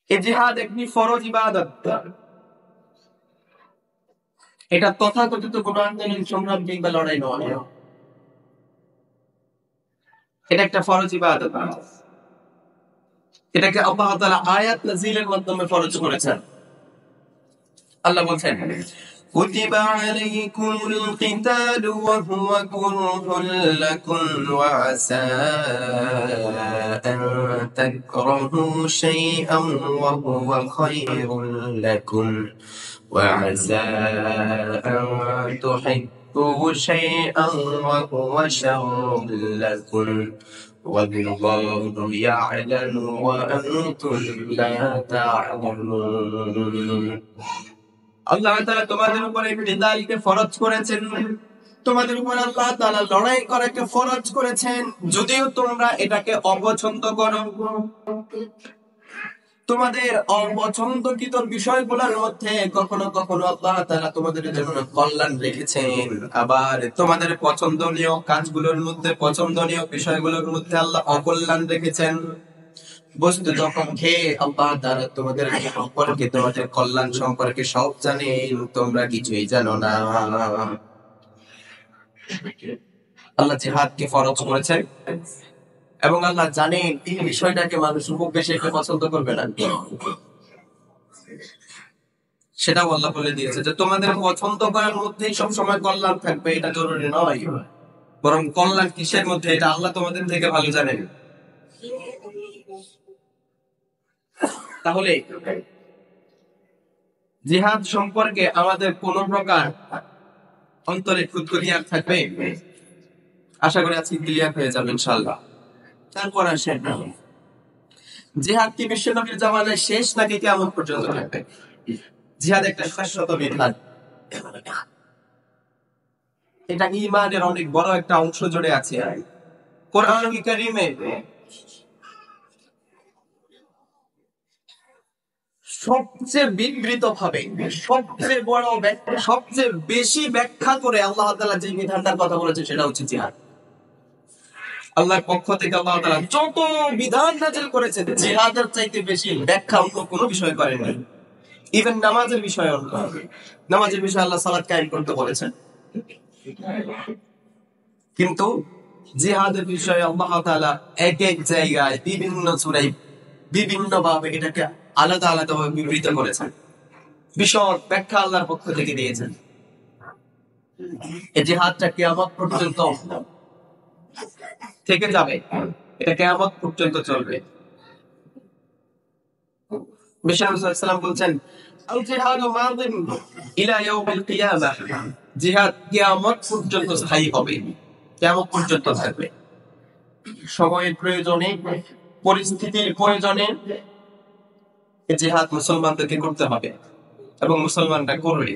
এই জিহাদ একটি ফরজ ইবাদত। এটা তথাকথিত কোন আন্দোলন সংগ্রাম কিংবা লড়াই নয়, এটা একটা ফরজ ইবাদত। এটাকে আল্লাহ তাআলা আয়াত নাযিলের মাধ্যমে ফরজ করেছেন। আল্লাহ বলছেন كتب عليكم القتال وهو كره لكم وعسى أن تكرهوا شيئا وهو خير لكم وعسى أن تحبوا شيئا وهو شر لكم والله يعلم وأنتم لا تعلمون। আল্লাহ তাআলা তোমাদের উপরে কিতালকে ফরজ করেছেন, তোমাদের উপর আল্লাহ তাআলা লড়াই করাকে ফরজ করেছেন, যদিও তোমরা এটাকে অপছন্দ করো। তোমাদের অপছন্দকৃত বিষয়গুলোর মধ্যে কখনো কখনো আল্লাহ তাআলা তোমাদের জন্য কল্যাণ রেখেছেন, আবার তোমাদের পছন্দনীয় কাজগুলোর মধ্যে, পছন্দনীয় বিষয়গুলোর মধ্যে আল্লাহ অকল্যাণ রেখেছেন। বস্তু যখন খেয়ে আল্লাহ তাআলা তোমাদের সম্পর্কে, তোমাদের কল্যাণ সম্পর্কে সব জানেন, তোমরা কিছুই জানো না। আল্লাহ জিহাদকে ফরজ করেছেন এবং আল্লাহ জানেন এই বিষয়টাকে মানুষ খুব বেশি একটা পছন্দ করবে না। সেটাও আল্লাহ বলে দিয়েছে যে তোমাদের পছন্দ করার মধ্যেই সবসময় কল্যাণ থাকবে, এটা জরুরি নয়, বরং কল্যাণ কিসের মধ্যে এটা আল্লাহ তোমাদের থেকে ভালো জানেন। তাহলে জিহাদ সম্পর্কে আমাদের কোন প্রকার অন্তরে খুঁতখুঁতিয়ার থাকবে? আশা করি আজকে ক্লিয়ার হয়ে যাবে ইনশাআল্লাহ। তারপর আসেন, জিহাদ কি বিশ্বনবীর জামানায় শেষ নাকি কিয়ামত পর্যন্ত থাকবে? জিহাদ একটা শাশ্বত বিধান, এটা ঈমানের অনেক বড় একটা অংশ জুড়ে আছে। কোরআন কারীমে সবচেয়ে বিবৃত ভাবে, সবচেয়ে বড় ব্যাখ্যা, সবচেয়ে বেশি ব্যাখ্যা করে আল্লাহ তাআলা যে বিধানটার কথা বলেছে সেটা হচ্ছে জিহাদ। আল্লাহর পক্ষ থেকে আল্লাহ তাআলা যত বিধান নাযিল করেছেন, জিহাদের চাইতে বেশি ব্যাখ্যা অন্য কোনো বিষয় করেননি। ইভেন নামাজের বিষয়ে, নামাজের বিষয়ে আল্লাহ সালাত কায়েম করতে বলেছেন, কিন্তু জিহাদের বিষয়ে আল্লাহ তাআলা এক এক জায়গায় বিভিন্ন সূরায় বিভিন্ন ভাবে এটাকে আলাদা আলাদা ভাবে বিবৃত করেছেন, বিশদ ব্যাখ্যা আল্লাহর পক্ষ থেকে দিয়েছেন। এই জিহাদটা কিয়ামত পর্যন্ত থেকে যাবে, এটা কিয়ামত পর্যন্ত চলবে। বিশ্বনবী সাল্লাল্লাহু আলাইহি ওয়াসাল্লাম বলছেন আল জিহাদু মাদিন ইলা ইয়াউমিল কিয়ামাহ, জিহাদ কিয়ামত পর্যন্ত স্থায়ী হবে, কিয়ামত পর্যন্ত থাকবে। সময়ের প্রয়োজনে, পরিস্থিতির প্রয়োজনে এই জিহাদ মুসলমানদেরকে করতে হবে এবং মুসলমানরা করবে।